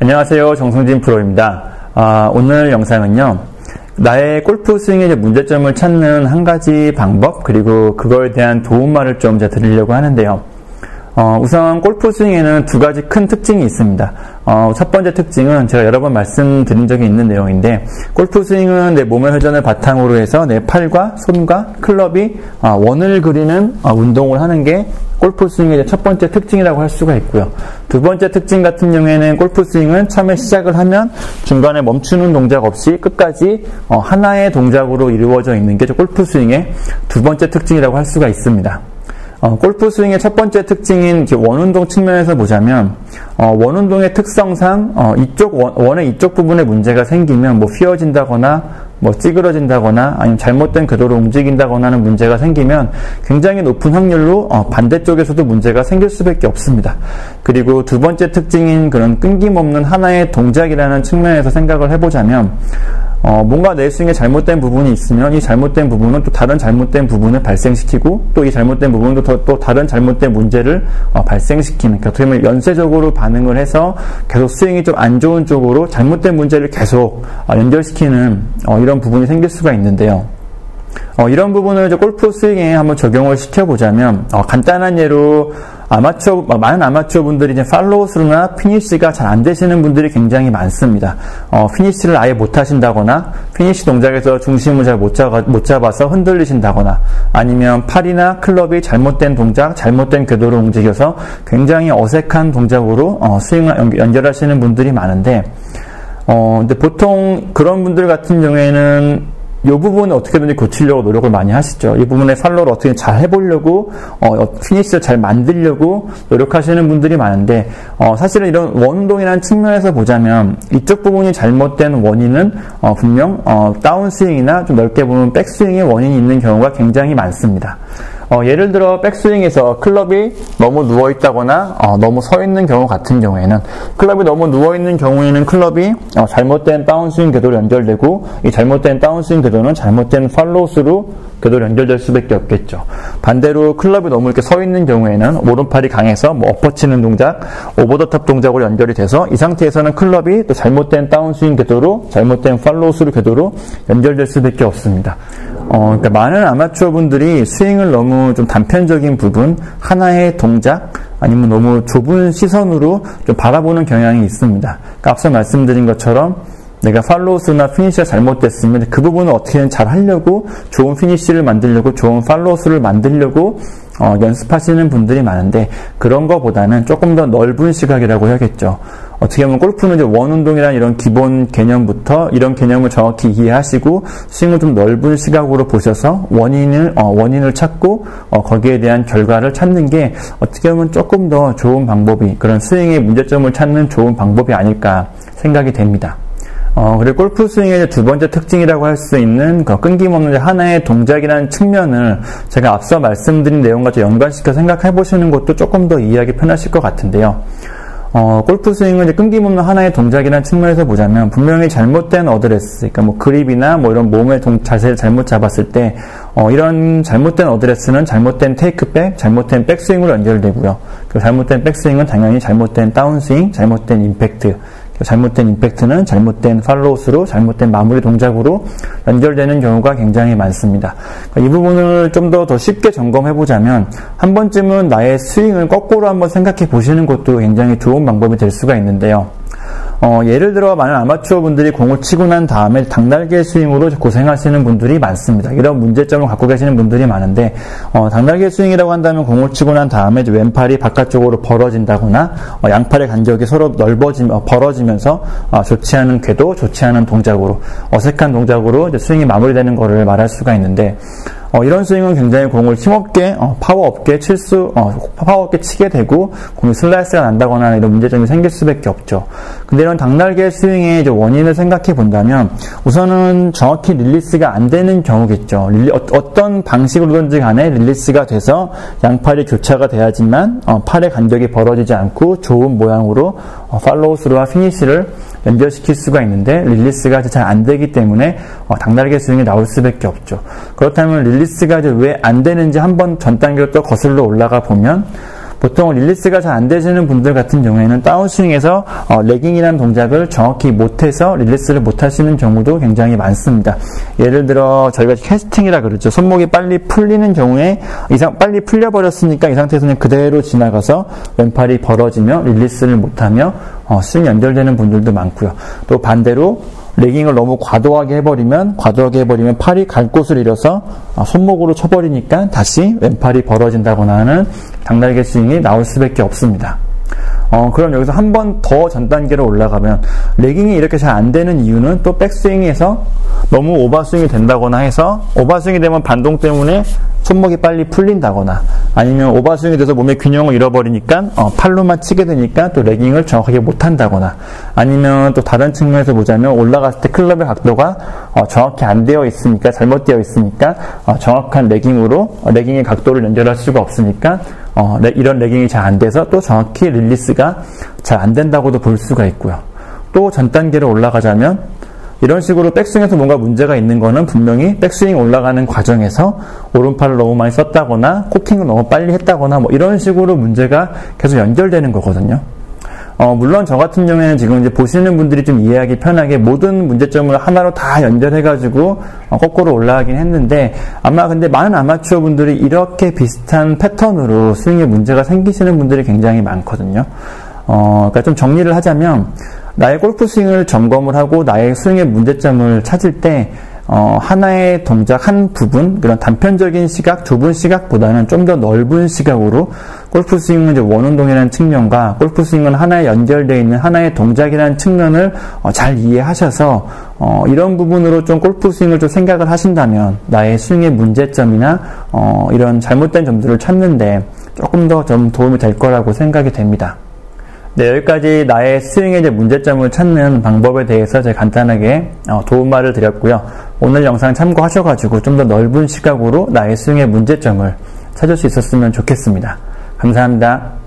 안녕하세요. 정승진 프로입니다. 오늘 영상은요, 나의 골프 스윙의 문제점을 찾는 한 가지 방법, 그리고 그거에 대한 도움말을 좀 드리려고 하는데요. 우선 골프 스윙에는 두 가지 큰 특징이 있습니다. 첫 번째 특징은 제가 여러 번 말씀드린 적이 있는 내용인데, 골프 스윙은 내 몸의 회전을 바탕으로 해서 내 팔과 손과 클럽이 원을 그리는 운동을 하는 게 골프 스윙의 첫 번째 특징이라고 할 수가 있고요. 두 번째 특징 같은 경우에는 골프 스윙은 처음에 시작을 하면 중간에 멈추는 동작 없이 끝까지 하나의 동작으로 이루어져 있는 게 골프 스윙의 두 번째 특징이라고 할 수가 있습니다. 골프 스윙의 첫 번째 특징인 원운동 측면에서 보자면, 원운동의 특성상, 원의 이쪽 부분에 문제가 생기면, 휘어진다거나, 찌그러진다거나, 아니면 잘못된 궤도로 움직인다거나 하는 문제가 생기면, 굉장히 높은 확률로, 반대쪽에서도 문제가 생길 수밖에 없습니다. 그리고 두 번째 특징인 그런 끊김없는 하나의 동작이라는 측면에서 생각을 해보자면, 뭔가 내 스윙에 잘못된 부분이 있으면 이 잘못된 부분은 또 다른 잘못된 부분을 발생시키고 또 이 잘못된 부분도 또 다른 잘못된 문제를 발생시키는, 어떻게 보면 연쇄적으로 반응을 해서 계속 스윙이 좀 안 좋은 쪽으로 잘못된 문제를 계속 연결시키는 이런 부분이 생길 수가 있는데요. 이런 부분을 골프 스윙에 한번 적용을 시켜보자면, 간단한 예로 많은 아마추어 분들이 이제 팔로우스루나 피니쉬가 잘 안 되시는 분들이 굉장히 많습니다. 피니쉬를 아예 못 하신다거나, 피니쉬 동작에서 중심을 잘 못 잡아서 흔들리신다거나, 아니면 팔이나 클럽이 잘못된 동작, 잘못된 궤도로 움직여서 굉장히 어색한 동작으로 스윙을 연결하시는 분들이 많은데, 근데 보통 그런 분들 같은 경우에는 이 부분을 어떻게든지 고치려고 노력을 많이 하시죠. 이 부분의 팔로우를 어떻게 잘 해보려고, 피니쉬를 잘 만들려고 노력하시는 분들이 많은데, 사실은 이런 원운동이라는 측면에서 보자면, 이쪽 부분이 잘못된 원인은, 분명, 다운스윙이나 좀 넓게 보면 백스윙의 원인이 있는 경우가 굉장히 많습니다. 예를 들어 백스윙에서 클럽이 너무 누워있다거나 너무 서있는 경우 같은 경우에는, 클럽이 너무 누워있는 경우에는 클럽이 잘못된 다운스윙 궤도로 연결되고, 이 잘못된 다운스윙 궤도는 잘못된 팔로우스로 궤도로 연결될 수밖에 없겠죠. 반대로 클럽이 너무 이렇게 서있는 경우에는 오른팔이 강해서 어퍼치는 동작, 오버 더 탑 동작으로 연결이 돼서 이 상태에서는 클럽이 또 잘못된 다운스윙 궤도로, 잘못된 팔로우스루 궤도로 연결될 수밖에 없습니다. 그러니까 많은 아마추어 분들이 스윙을 너무 좀 단편적인 부분, 하나의 동작, 아니면 너무 좁은 시선으로 좀 바라보는 경향이 있습니다. 그러니까 앞서 말씀드린 것처럼 내가 팔로우스나 피니쉬가 잘못됐으면 그 부분을 어떻게든 잘 하려고, 좋은 피니쉬를 만들려고, 좋은 팔로우스를 만들려고 연습하시는 분들이 많은데, 그런 거보다는 조금 더 넓은 시각이라고 해야겠죠. 어떻게 보면 골프는 이제 원운동이라는 이런 기본 개념부터 이런 개념을 정확히 이해하시고 스윙을 좀 넓은 시각으로 보셔서 원인을 찾고 거기에 대한 결과를 찾는 게 어떻게 보면 조금 더 좋은 방법이, 그런 스윙의 문제점을 찾는 좋은 방법이 아닐까 생각이 됩니다. 그리고 골프 스윙의 두 번째 특징이라고 할 수 있는 끊김없는 하나의 동작이라는 측면을 제가 앞서 말씀드린 내용과 연관시켜 생각해 보시는 것도 조금 더 이해하기 편하실 것 같은데요. 골프 스윙은 이제 끊김없는 하나의 동작이라는 측면에서 보자면, 분명히 잘못된 어드레스, 그러니까 그립이나 이런 몸의 자세를 잘못 잡았을 때, 이런 잘못된 어드레스는 잘못된 테이크백, 잘못된 백스윙으로 연결되고요. 그 잘못된 백스윙은 당연히 잘못된 다운스윙, 잘못된 임팩트, 잘못된 임팩트는 잘못된 팔로우스로, 잘못된 마무리 동작으로 연결되는 경우가 굉장히 많습니다. 이 부분을 좀 더 쉽게 점검해보자면, 한 번쯤은 나의 스윙을 거꾸로 한번 생각해 보시는 것도 굉장히 좋은 방법이 될 수가 있는데요. 예를 들어 많은 아마추어 분들이 공을 치고 난 다음에 당날개 스윙으로 고생하시는 분들이 많습니다. 이런 문제점을 갖고 계시는 분들이 많은데, 당날개 스윙이라고 한다면 공을 치고 난 다음에 왼팔이 바깥쪽으로 벌어진다거나, 양팔의 간격이 서로 벌어지면서 좋지 않은 궤도, 좋지 않은 동작으로, 어색한 동작으로 스윙이 마무리되는 것을 말할 수가 있는데, 이런 스윙은 굉장히 공을 힘없게, 파워 없게 치게 되고, 공이 슬라이스가 난다거나 이런 문제점이 생길 수밖에 없죠. 근데 이런 당날개 스윙의 원인을 생각해 본다면, 우선은 정확히 릴리스가 안 되는 경우겠죠. 어떤 방식으로든지 간에 릴리스가 돼서 양팔이 교차가 돼야지만, 팔의 간격이 벌어지지 않고 좋은 모양으로 팔로우스루와 피니쉬를 연결시킬 수가 있는데, 릴리스가 잘 안 되기 때문에 당날개 스윙이 나올 수밖에 없죠. 그렇다면 릴리스가 왜 안 되는지 한번 전 단계로 또 거슬러 올라가 보면, 보통 릴리스가 잘 안 되시는 분들 같은 경우에는 다운스윙에서 레깅이라는 동작을 정확히 못해서 릴리스를 못하시는 경우도 굉장히 많습니다. 예를 들어 저희가 캐스팅이라 그러죠. 손목이 빨리 풀리는 경우에 빨리 풀려버렸으니까 이 상태에서는 그대로 지나가서 왼팔이 벌어지며 릴리스를 못하며 스윙이 연결되는 분들도 많고요. 또 반대로 레깅을 너무 과도하게 해버리면 팔이 갈 곳을 잃어서 손목으로 쳐버리니까 다시 왼팔이 벌어진다거나 하는 닭날개 스윙이 나올 수밖에 없습니다. 그럼 여기서 한 번 더 전 단계로 올라가면 레깅이 이렇게 잘 안 되는 이유는 또 백스윙에서 너무 오버스윙이 된다거나 해서 오버스윙이 되면 반동 때문에 손목이 빨리 풀린다거나 아니면 오버스윙이 돼서 몸의 균형을 잃어버리니까 팔로만 치게 되니까 또 레깅을 정확하게 못한다거나 아니면 또 다른 측면에서 보자면 올라갔을 때 클럽의 각도가 정확히 안 되어 있으니까 잘못되어 있으니까 정확한 레깅의 각도를 연결할 수가 없으니까 이런 레깅이 잘 안 돼서 또 정확히 릴리스가 잘 안 된다고도 볼 수가 있고요. 또 전 단계로 올라가자면 이런 식으로 백스윙에서 뭔가 문제가 있는 거는 분명히 백스윙 올라가는 과정에서 오른팔을 너무 많이 썼다거나 코킹을 너무 빨리 했다거나 뭐 이런 식으로 문제가 계속 연결되는 거거든요. 물론 저 같은 경우에는 지금 이제 보시는 분들이 좀 이해하기 편하게 모든 문제점을 하나로 다 연결해가지고 거꾸로 올라가긴 했는데 아마 근데 많은 아마추어 분들이 이렇게 비슷한 패턴으로 스윙에 문제가 생기시는 분들이 굉장히 많거든요. 그러니까 좀 정리를 하자면 나의 골프 스윙을 점검을 하고 나의 스윙의 문제점을 찾을 때 하나의 동작 한 부분, 그런 단편적인 시각, 좁은 시각보다는 좀 더 넓은 시각으로 골프 스윙은 이제 원운동이라는 측면과 골프 스윙은 하나에 연결되어 있는 하나의 동작이라는 측면을 잘 이해하셔서 이런 부분으로 좀 골프 스윙을 좀 생각을 하신다면 나의 스윙의 문제점이나 이런 잘못된 점들을 찾는데 조금 더 좀 도움이 될 거라고 생각이 됩니다. 네, 여기까지 나의 스윙의 이제 문제점을 찾는 방법에 대해서 제가 간단하게 도움말을 드렸고요. 오늘 영상 참고하셔가지고 좀 더 넓은 시각으로 나의 스윙의 문제점을 찾을 수 있었으면 좋겠습니다. 감사합니다.